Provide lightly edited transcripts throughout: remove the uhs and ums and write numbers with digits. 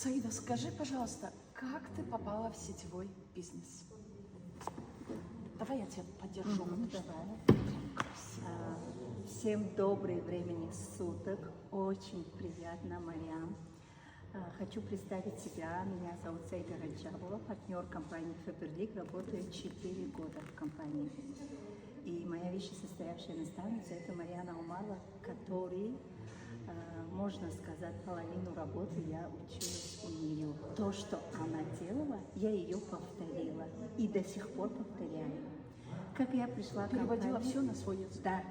Саида, скажи, пожалуйста, как ты попала в сетевой бизнес? Давай я тебя поддержу. Давай. Всем доброе времени суток. Очень приятно, Марьям. Хочу представить себя. Меня зовут Саида Раджабова, партнер компании Faberlic. Работаю 4 года в компании. И моя вышестоящая наставница – это Марьяна Умарова, которой, можно сказать, половину работы я училась у нее. То, что она делала, я ее повторила и до сих пор повторяю. Как я пришла в компанию... Переводила все на свой язык. Да.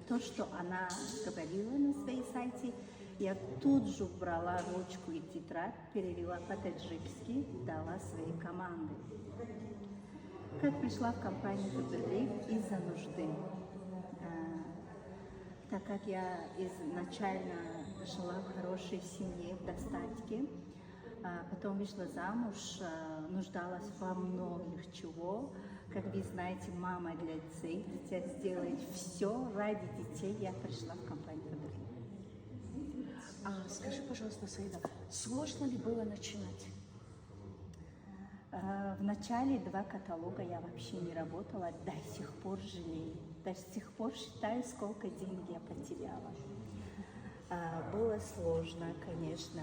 То, что она говорила на своей сайте, я тут же брала ручку и тетрадь, перевела по-таджикски, дала своей команде. Как пришла в компанию Faberlic из-за нужды. Так как я изначально жила в хорошей семье, в достатке, потом вышла замуж, нуждалась во многих чего. Как вы знаете, мама для детей, дитя сделает все ради детей. Я пришла в компанию Faberlic. Скажи, пожалуйста, Саида, сложно ли было начинать? В начале 2 каталога я вообще не работала, до сих пор жалею. До сих пор считаю, сколько денег я потеряла. Было сложно, конечно,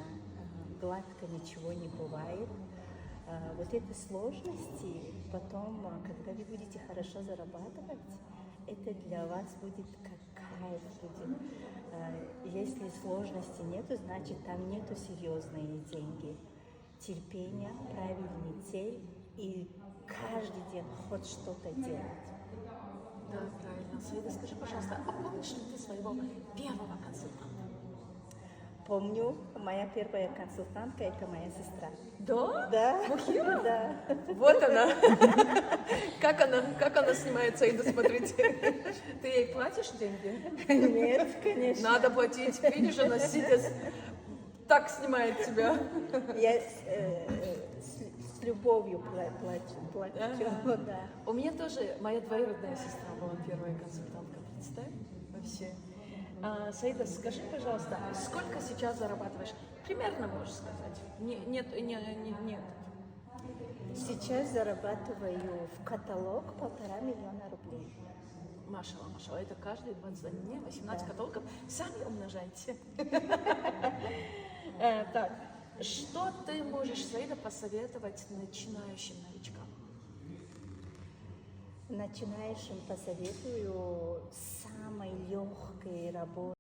гладко ничего не бывает. Вот эти сложности потом, когда вы будете хорошо зарабатывать, это для вас будет как кайф будет. Если сложности нету, значит там нету серьезные деньги. Терпение, правильный цель и каждый день хоть что-то делать. Да, правильно. Саида, скажи, пожалуйста, а помнишь ли ты своего первого консультанта? Помню, моя первая консультантка – это моя сестра. Да? Да. Мухира? Да. Вот она. Как она снимает, Саида, смотрите. Ты ей платишь деньги? Нет, конечно. Надо платить. Видишь, она сидя так снимает тебя. Я с любовью плачу. Ага. Да. У меня тоже моя двоюродная сестра была первая консультантка. Представь вообще. Саида, скажи, пожалуйста, сколько сейчас зарабатываешь? Примерно можешь сказать. Нет. Сейчас зарабатываю в каталог 1,5 миллиона рублей. Машалла, это каждые 20 дней, 18 Да. каталогов. Сами умножайте. Так, что ты можешь, Саида, посоветовать начинающим новичкам? Начинающим посоветую самой легкой работы.